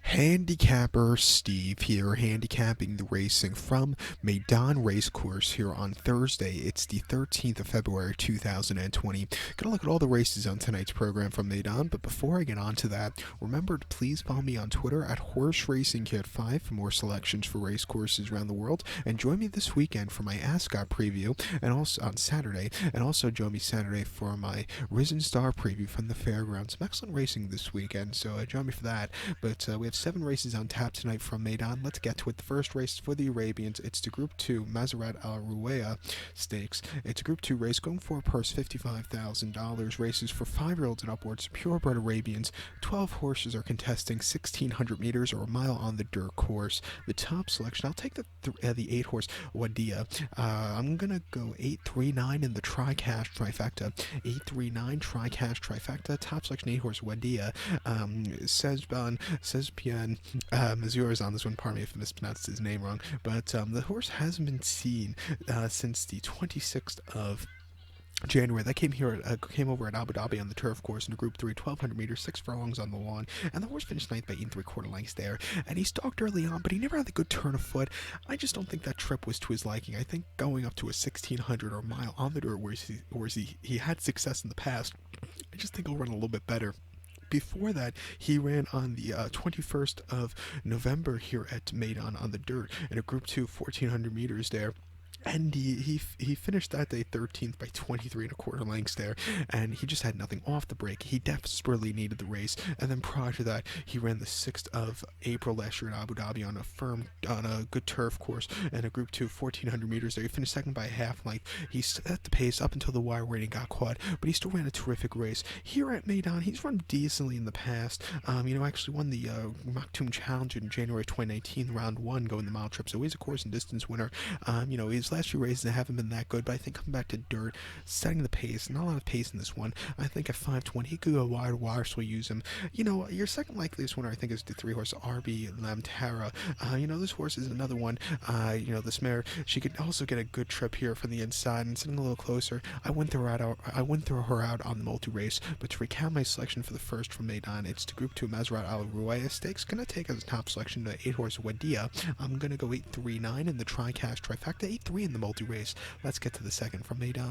Handicapper Steve here, handicapping the racing from Meydan Racecourse here on Thursday. It's the 13th of February 2020. Gonna look at all the races on tonight's program from Meydan, but before I get on to that, remember to please follow me on Twitter at Horse Racing Kid 5 for more selections for race courses around the world, and join me this weekend for my Ascot preview, and also on Saturday, and also join me Saturday for my Risen Star preview from the fairgrounds. Some excellent racing this weekend, so join me for that. But we have 7 races on tap tonight from Meydan. Let's get to it. The first race for the Arabians, it's the Group 2 Mazerat Al Ruwaya Stakes. It's a Group 2 race going for a purse $55,000. Races for 5-year-olds and upwards, purebred Arabians. 12 horses are contesting 1,600 meters or a mile on the dirt course. The top selection, I'll take the 8-horse Wadia. I'm going to go 8-3-9 in the tri-cash trifecta. 8-3-9 tri-cash trifecta. Top selection 8-horse Wadia. Sezbian Mazur is on this one. Pardon me if I mispronounced his name wrong. But the horse hasn't been seen since the 26th of January. That came over at Abu Dhabi on the turf course in a Group 3, 1,200 meters, 6 furlongs on the lawn, and the horse finished 9th by 8 3/4 lengths there. And he stalked early on, but he never had the good turn of foot. I just don't think that trip was to his liking. I think going up to a 1,600 or a mile on the dirt, where he had success in the past, I just think he'll run a little bit better. Before that, he ran on the 21st of November here at Meydan on the dirt in a Group 2, 1,400 meters there. And he finished that day 13th by 23 1/4 lengths there, and he just had nothing off the break. He desperately needed the race, and then prior to that, he ran the 6th of April last year in Abu Dhabi on a good turf course and a Group 2 1,400 meters there. He finished second by a half length. He set the pace up until the wire rating got caught, but he still ran a terrific race. Here at Meydan, he's run decently in the past. Actually won the Maktoum Challenge in January 2019, round 1, going the mile trip, so he's a course and distance winner. His last few races haven't been that good, but I think coming back to dirt, setting the pace, not a lot of pace in this one. I think at 5:20 he could go wire, so we'll use him. Your second likeliest winner I think is the 3-horse RB Lamtara. This horse is another one. This mare, she could also get a good trip here from the inside and sitting a little closer. I went through her out on the multi-race, but to recount my selection for the first from Meydan, it's the Group 2 Mazerat Al Ruwaya Stakes. Gonna take as a top selection the 8-horse Wadia. I'm gonna go 8-3-9 in the tri-cash trifecta, 8-3 in the multi-race. Let's get to the second from Meydan.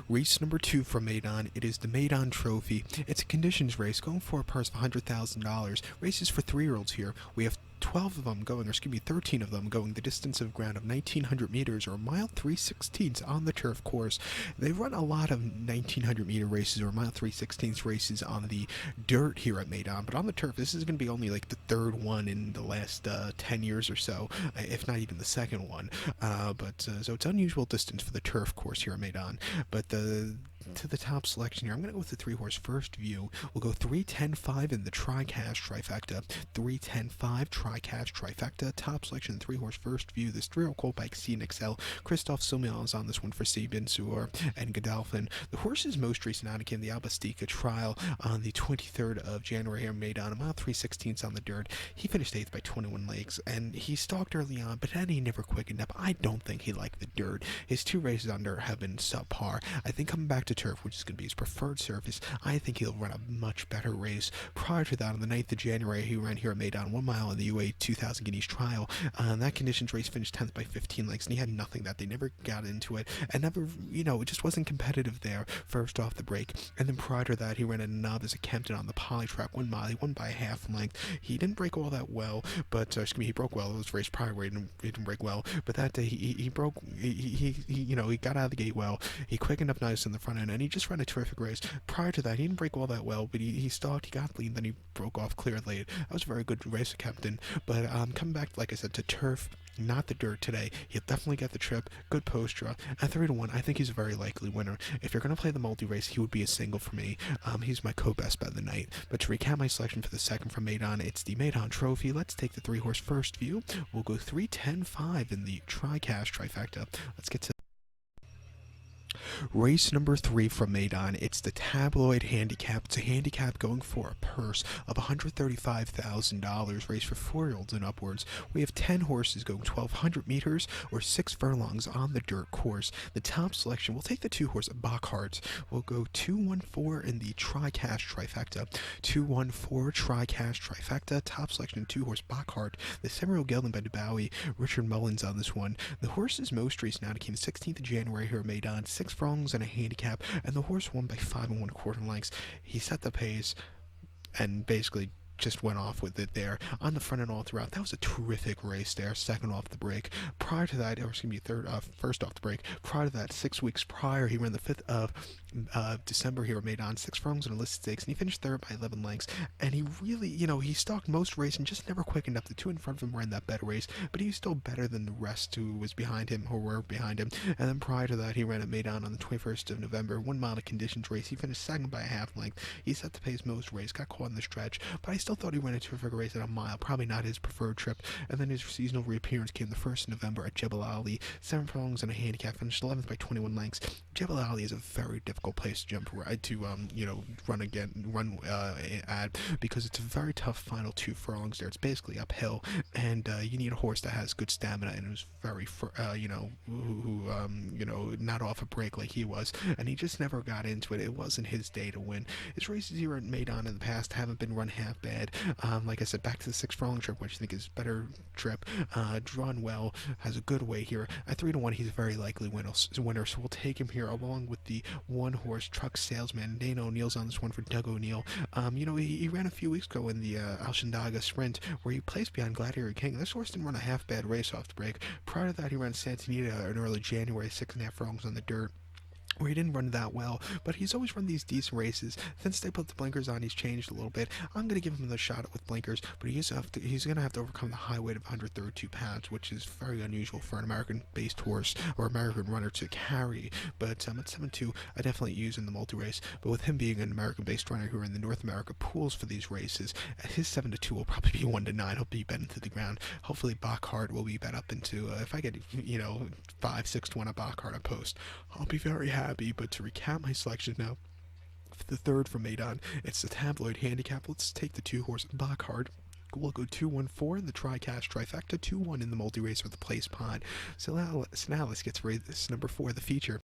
Race number 2 from Meydan, it is the Madeon Trophy. It's a conditions race going for a purse of $100,000. Races for 3-year-olds here. We have 13 of them going the distance of ground of 1,900 meters or a mile 3/16 on the turf course. They run a lot of 1,900 meter races or mile 3/16 races on the dirt here at Meydan, but on the turf, this is going to be only like the 3rd one in the last 10 years or so, if not even the 2nd one. So it's unusual distance for the turf course here at Meydan. But to the top selection here, I'm going to go with the 3-horse First View. We'll go 3-10-5 in the tri-cash trifecta. 3-10-5 tri-cash trifecta. Top selection, 3-horse First View. This 3-year-old colt by CNXL. Christophe Soumillon is on this one for Sabin Suor and Godolphin. The horse's most recent outing came the Albastica trial on the 23rd of January here in Meydan, a mile 3/16 on the dirt. He finished 8th by 21 legs, and he stalked early on, but then he never quickened up. I don't think he liked the dirt. His 2 races on dirt have been subpar. I think coming back to turf, which is going to be his preferred surface, I think he'll run a much better race. Prior to that, on the 9th of January, he ran here at Meydan 1 mile in the UA 2000 Guineas trial. That conditions race finished 10th by 15 lengths, and he had nothing that they never got into it, and never, it just wasn't competitive there first off the break. And then prior to that, he ran a novice at Kempton on the poly track 1 mile. He won by a half length. He didn't break all that well, but he broke well. It was race prior where he didn't break well, but that day he broke. He got out of the gate well. He quickened up nice in the front end, and he just ran a terrific race. Prior to that, he didn't break all that well, but he stalked, he got lean, then he broke off, cleared late. That was a very good race at Kempton. But coming back, like I said, to turf, not the dirt today, he'll definitely get the trip. Good post draw. At 3-1, I think he's a very likely winner. If you're going to play the multi-race, he would be a single for me. He's my co-best bet of the night. But to recap my selection for the second from Meydan, it's the Madeon Trophy. Let's take the 3-horse First View. We'll go 3-10-5 in the tri-cash trifecta. Let's get to Race number 3 from Meydan. It's the tabloid handicap. It's a handicap going for a purse of $135,000, race for 4-year-olds and upwards. We have 10 horses going 1,200 meters or 6 furlongs on the dirt course. The top selection, we'll take the 2-horse Bockhart. We'll go 2-1-4 in the tri-cash trifecta. 2-1-4 tri-cash trifecta. Top selection, 2-horse Bockhart. The 7-year-old gelding by DeBowie. Richard Mullins on this one. The horse's most race now came 16th of January here at Meydan. 6 furlongs and a handicap, and the horse won by 5 1/4 lengths. He set the pace and basically just went off with it there on the front and all throughout. That was a terrific race there, second off the break. Prior to that, or excuse me, first off the break. Prior to that, 6 weeks prior, he ran the 5th of December here at Meydan, 6 furlongs and a listed stakes, and he finished third by 11 lengths. And he really, he stalked most race and just never quickened up. The 2 in front of him ran that better race, but he was still better than the rest who was behind him, or were behind him. And then prior to that, he ran at Meydan on the 21st of November, 1 mile of conditions race. He finished second by a half length. He set the pace most race, got caught in the stretch, but I still thought he ran a terrific race at a mile, probably not his preferred trip. And then his seasonal reappearance came the 1st of November at Jebel Ali, 7 furlongs and a handicap, finished 11th by 21 lengths. Jebel Ali is a very difficult place to jump run at, because it's a very tough final 2 furlongs there. It's basically uphill, and you need a horse that has good stamina and who's very not off a break like he was, and he just never got into it. It wasn't his day to win. His races here at Meydan in the past haven't been run half bad. Like I said, back to the 6 furlong trip, which I think is a better trip. Drawn well, has a good weight here. At 3-1, he's a very likely winner, so we'll take him here along with the 1-horse Truck Salesman. Dana O'Neill's on this one for Doug O'Neill. He ran a few weeks ago in the Alshandaga Sprint, where he placed behind Gladiator King. This horse didn't run a half bad race off the break. Prior to that, he ran Santanita in early January, 6.5 furlongs on the dirt, where he didn't run that well, but he's always run these decent races. Since they put the blinkers on, he's changed a little bit. I'm going to give him another shot with blinkers, but he's going to have to overcome the high weight of 132 pounds, which is very unusual for an American-based horse or American runner to carry. But at 7-2, I definitely use in the multi-race, but with him being an American-based runner who are in the North America pools for these races, his 7-2 will probably be 1-9. He'll be bet into the ground. Hopefully Bockhart will be bet up into, if I get, 5-6-1 a Bockhart a post, I'll be very happy. But to recap my selection now, for the 3rd from Meydan, it's the tabloid handicap. Let's take the 2-horse Bockhart. We'll go 2-1-4 in the tri-cash trifecta, 2-1 in the multi-race for the place pod. So now let's get to race number 4, the feature.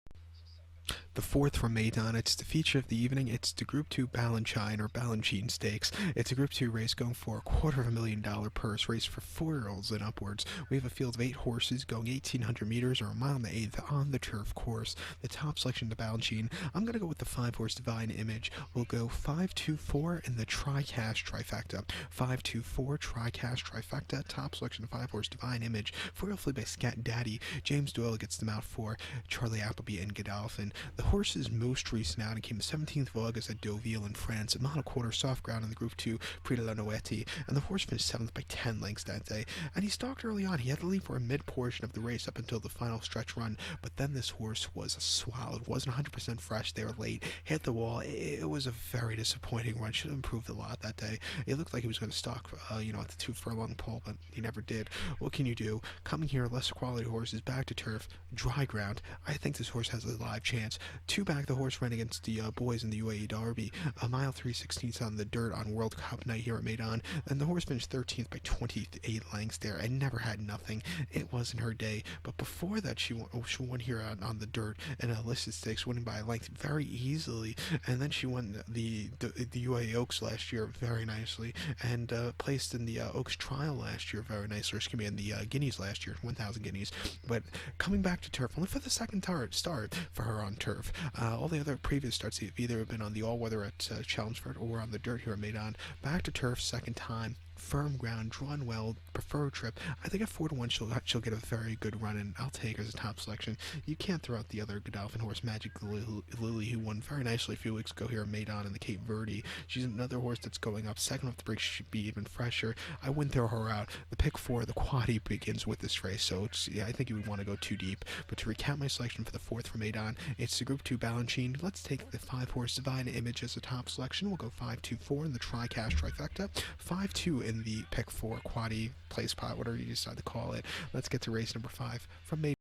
The 4th from Meydan, it's the feature of the evening. It's the Group 2 Balanchine Stakes. It's a Group 2 race going for a $250,000 purse, race for 4-year-olds and upwards. We have a field of 8 horses going 1,800 meters or a mile and an eighth on the turf course. The top selection, the Balanchine. I'm going to go with the 5-horse Divine Image. We'll go 5-2-4 in the tri-cash trifecta. 5-2-4 tri-cash trifecta. Top selection, the 5-horse Divine Image. 4-year-old filly by Scat Daddy. James Doyle gets them out for Charlie Appleby and Godolphin. The horse's most recent outing came the 17th of August at Deauville in France, a mile quarter soft ground in the Group 2 Prix de la Noëtie, and the horse finished 7th by 10 lengths that day. And he stalked early on. He had to leave for a mid-portion of the race up until the final stretch run, but then this horse was swallowed. Wasn't 100% fresh there late. Hit the wall. It was a very disappointing run. Should have improved a lot that day. It looked like he was going to stalk, at the 2 furlong pole, but he never did. What can you do? Coming here, lesser quality horses, back to turf, dry ground. I think this horse has a live chance. 2 back, the horse ran against the boys in the UAE Derby, a mile 3/16 on the dirt on World Cup night here at Meydan, and the horse finished 13th by 28 lengths there and never had nothing. It wasn't her day, but before that she won here on the dirt in a listed stakes, winning by a length very easily, and then she won the UAE Oaks last year very nicely, and placed in the Oaks Trial last year very nicely, excuse me, in the Guineas last year, 1,000 guineas. But coming back to turf, only for the second start for her on turf. All the other previous starts have either been on the all-weather at Chelmsford or on the dirt here at Meydan. Back to turf, second time. Firm ground, drawn well, preferred trip. I think at 4-1 she'll get a very good run, and I'll take her as a top selection. You can't throw out the other Godolphin horse, Magic Lily, who won very nicely a few weeks ago here at Meydan in the Cape Verde. She's another horse that's going up. Second off the break, she should be even fresher. I wouldn't throw her out. The pick 4, the quaddy, begins with this race, so I think you would want to go too deep. But to recap my selection for the 4th from Meydan, it's the Group 2 Balanchine. Let's take the 5-horse Divine Image as a top selection. We'll go 5-2-4 in the tri-cash trifecta, 5-2 in the pick 4 quaddy, place pot, whatever you decide to call it. Let's get to race number 5 from Meydan.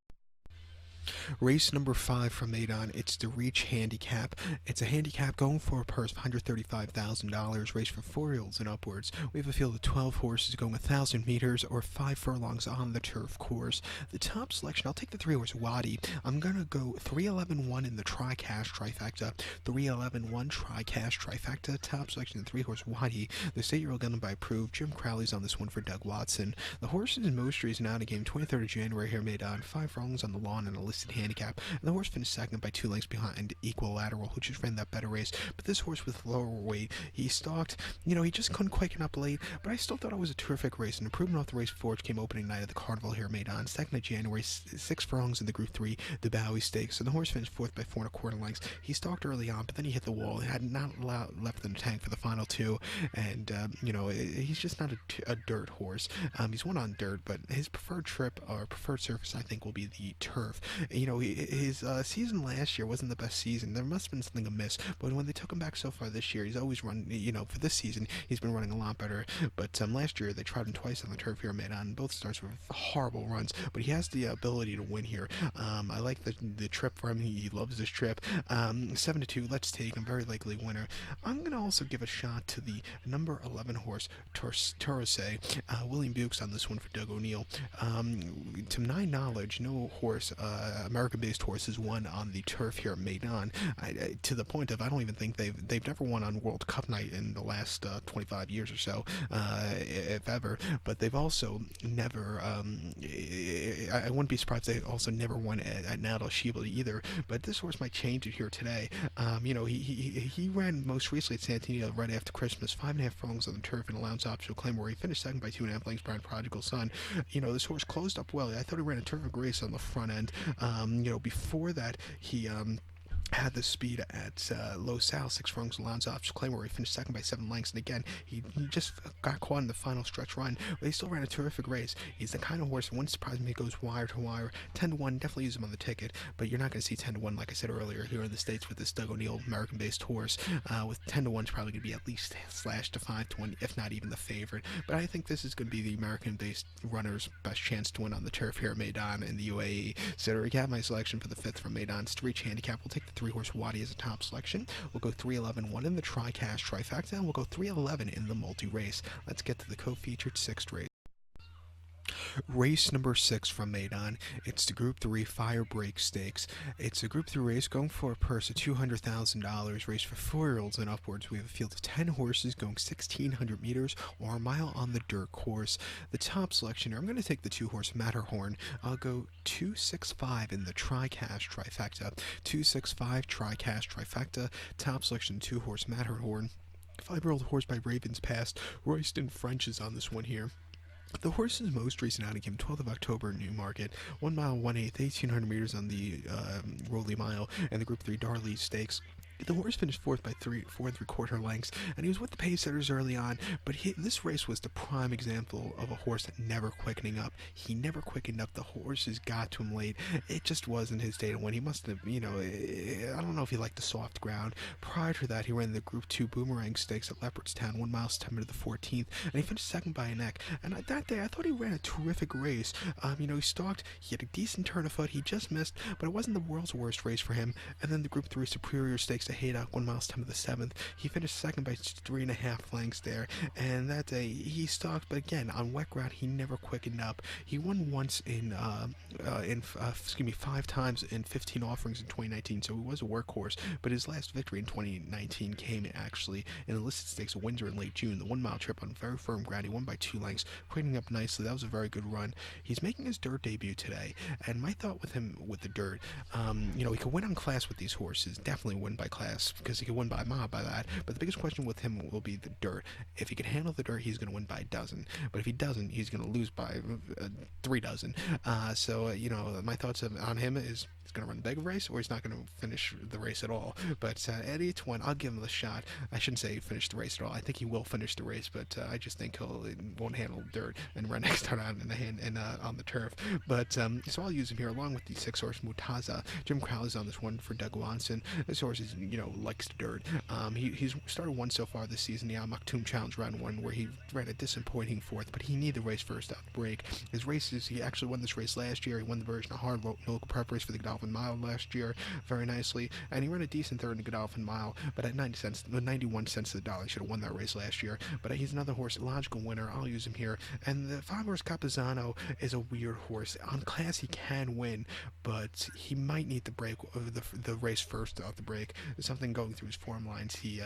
Race number 5 from Meydan. It's the Reach Handicap. It's a handicap going for a purse of $135,000. Race for 4-year-olds and upwards. We have a field of 12 horses going 1,000 meters or 5 furlongs on the turf course. The top selection, I'll take the 3-horse Wadi. I'm going to go 3-11-1 in the tri-cash trifecta. 3-11-1 tri-cash trifecta. Top selection, the 3-horse Wadi. The 8-year-old gun by approved. Jim Crowley's on this one for Doug Watson. The horses in most reason out of game 23rd of January here made on 5 furlongs on the lawn and a listed handicap. And the horse finished second by 2 lengths behind Equilateral, who just ran that better race. But this horse with lower weight, he stalked, he just couldn't quicken up late, but I still thought it was a terrific race. An improvement off the race before, which came opening night of the Carnival here made on 2nd of January, 6 furlongs in the Group 3, the Bowie Stakes. And the horse finished 4th by 4 1/4 lengths. He stalked early on, but then he hit the wall. He had not left in the tank for the final 2, and, he's just not a dirt horse. He's won on dirt, but his preferred trip or preferred surface, I think, will be the turf. His season last year wasn't the best season. There must have been something amiss, but when they took him back so far this year, he's always run, for this season, he's been running a lot better. But last year, they tried him twice on the turf here, Madeon. Both starts were horrible runs, but he has the ability to win here. I like the trip for him. He loves this trip. 7-2, let's take him. Very likely winner. I'm going to also give a shot to the number 11 horse, Torosay. William Bukes on this one for Doug O'Neill. To my knowledge, no horse, American-based horse, has won on the turf here at Meydan. To the point of I don't even think they've never won on World Cup night in the last 25 years or so, if ever. But they've also never. I wouldn't be surprised they also never won at Nadal Shiba either. But this horse might change it here today. He ran most recently at Santino right after Christmas, 5.5 furlongs on the turf in a Lowndes Optional Claim, where he finished second by 2.5 lengths behind Prodigal Son. This horse closed up well. I thought he ran a terrific race on the front end. Before that, he had the speed at Low Sal, 6 furlongs, Lowndes Optional Claim, where he finished second by 7 lengths. And again, he just got caught in the final stretch run, but he still ran a terrific race. He's the kind of horse that wouldn't surprise me. He goes wire to wire. 10-1, definitely use him on the ticket, but you're not going to see 10-1, like I said earlier, here in the States with this Doug O'Neill American-based horse. With 10-1, it's probably going to be at least slashed to 5-1, if not even the favorite. But I think this is going to be the American-based runner's best chance to win on the turf here at Meydan in the UAE. So to recap my selection for the 5th from Meydan's Reach Handicap, we'll take the 3-horse Wadi as a top selection. We'll go 3-11-1 in the tri-cash trifecta, and we'll go 3-11 in the multi-race. Let's get to the co-featured 6th race. Race number 6 from Meydan. It's the Group 3 Firebreak Stakes. It's a Group 3 race going for a purse of $200,000. Race for 4-year-olds and upwards. We have a field of 10 horses going 1,600 meters or a mile on the dirt course. The top selection here, I'm going to take the 2-horse Matterhorn. I'll go 2-6-5 in the tri-cash trifecta. 2-6-5 tri-cash trifecta. Top selection, 2-horse Matterhorn. 5-year-old horse by Ravens Past. Royston French is on this one here. The horse's most recent outing came 12th of October in Newmarket, 1 mile 1/8, 1,800 meters on the Rolly Mile, and the Group 3 Darley Stakes. The horse finished 4th by 4 3/4 lengths, and he was with the pace setters early on, but this race was the prime example of a horse never quickening up. He never quickened up. The horses got to him late. It just wasn't his day to win. He must have, I don't know if he liked the soft ground. Prior to that, he ran the Group 2 Boomerang Stakes at Leopardstown, 1 mile September the 14th, and he finished second by a neck. And that day, I thought he ran a terrific race. He stalked. He had a decent turn of foot. He just missed, but it wasn't the world's worst race for him. And then the Group 3 Superior Stakes to Haydock, 1 mile September the 7th. He finished second by 3.5 lengths there, and that day he stalked, but again, on wet ground, he never quickened up. He won once in 5 times in 15 offerings in 2019, so he was a workhorse, but his last victory in 2019 came actually in a listed stakes at Windsor in late June, the 1 mile trip on very firm ground. He won by 2 lengths, quickening up nicely. That was a very good run. He's making his dirt debut today, and my thought with him with the dirt, he could win on class with these horses, definitely win by class, because he could win by a mile by that, but the biggest question with him will be the dirt. If he can handle the dirt, he's going to win by a dozen, but if he doesn't, he's going to lose by 3 dozen. My thoughts on him is he's going to run the big race, or he's not going to finish the race at all. But at each one, I'll give him the shot. I shouldn't say finish the race at all. I think he will finish the race, but I just think he won't handle dirt and run next time on on the turf. But so I'll use him here along with the 6-horse Mutaza. Jim Crowley's on this one for Doug Watson. This horse is likes dirt. He's started one so far this season, the Al Maktoum Challenge Round 1, where he ran a disappointing fourth, but he needed the race first out the break. His races, he actually won this race last year. He won the version of hard local prep race for the Godolphin Mile last year very nicely, and he ran a decent third in the Godolphin Mile, but at 91 cents to the dollar, he should have won that race last year. But he's another horse, logical winner. I'll use him here. And the 5-horse Capizano is a weird horse. On class, he can win, but he might need the break, the race first out the break. There's something going through his form lines he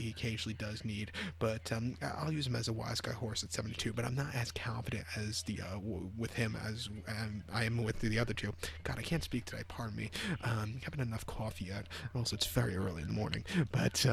occasionally does need, but I'll use him as a wise guy horse at 72, but I'm not as confident as with him as I am with the other two. God, I can't speak today, pardon me. Haven't had enough coffee yet. Also, it's very early in the morning, but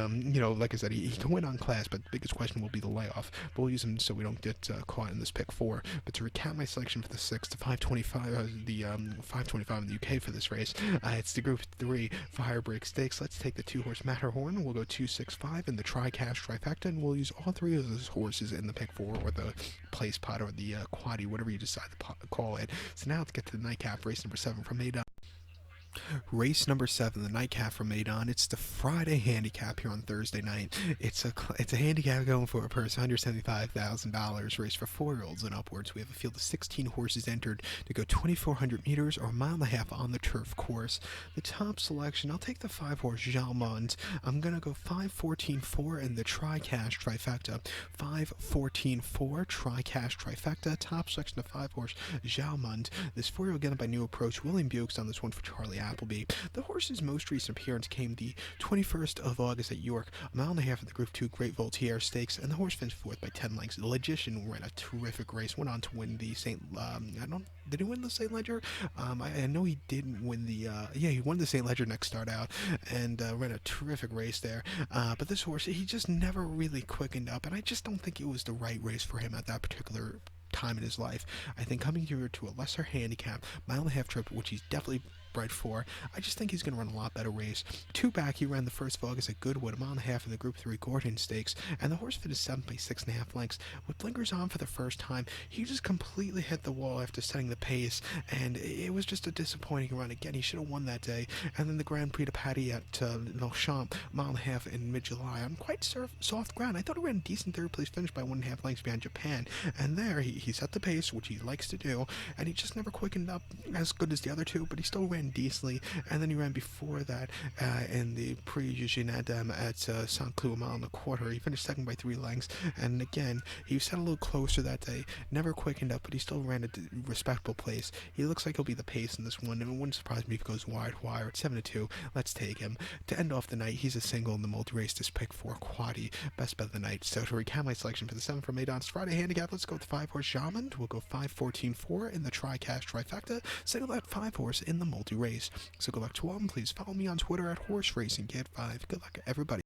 like I said, he can win on class, but the biggest question will be the layoff. But we'll use him so we don't get caught in this pick 4. But to recap my selection for the 6, the 525, the 525 in the UK for this race, it's the Group 3 Firebreak Stakes. Let's take the 2-horse Matterhorn. We'll go 265 in the Tri-Cash Trifecta, and we'll use all 3 of those horses in the pick 4, or the place pot, or the quaddy, whatever you decide to call it. So now let's get to the Nightcap, race number 7 from Meydan. Race number 7, the Nightcap from Madeon. It's the Friday handicap here on Thursday night. It's a handicap going for a purse $175,000, race for 4-year-olds and upwards. We have a field of 16 horses entered to go 2,400 meters or a mile and a half on the turf course. The top selection, I'll take the 5-horse Jalmond. I'm going to go 5-14-4 in the Tri-Cash Trifecta. 5-14-4 Tri-Cash Trifecta. Top selection of 5-horse Jalmond. This 4-year-old getting by New Approach. William Buick's on this one for Charlie Appleby. The horse's most recent appearance came the 21st of August at York, a mile and a half of the Group 2 Great Voltaire Stakes, and the horse finished 4th by 10 lengths. The Logician ran a terrific race, went on to win the did he win the St. Ledger? I know he didn't win the, he won the St. Ledger next start out, and ran a terrific race there. But this horse, he just never really quickened up, and I just don't think it was the right race for him at that particular time in his life. I think coming here to a lesser handicap, mile and a half trip, which he's definitely bred for, I just think he's going to run a lot better race. 2 back, he ran the 1st of August at Goodwood, a mile and a half in the Group 3 Gordon Stakes, and the horse finished 7th by 6.5 lengths. With blinkers on for the first time, he just completely hit the wall after setting the pace, and it was just a disappointing run. Again, he should have won that day. And then the Grand Prix de Paris at Longchamp, a mile and a half in mid-July, on quite soft ground. I thought he ran a decent 3rd place finish by 1.5 lengths behind Japan, and there he set the pace, which he likes to do, and he just never quickened up as good as the other 2, but he still ran decently. And then he ran before that in the Prix Adam at Saint Cloud, a mile and a quarter. He finished 2nd by 3 lengths, and again, he sat a little closer that day, never quickened up, but he still ran a respectable place. He looks like he'll be the pace in this one, and it wouldn't surprise me if he goes wide wire at 7-2. Let's take him. To end off the night, he's a single in the multi-race, this pick 4 quaddy, best bet of the night. So to recap my selection for the 7 from Maydon's Friday handicap, let's go with the 5-horse Jalmond. We'll go 5-14-4 in the Tri-Cash Trifecta, single that 5-horse in the multi-race. So good luck to all, and please follow me on Twitter at Horse Racing Kid 5. Good luck, everybody.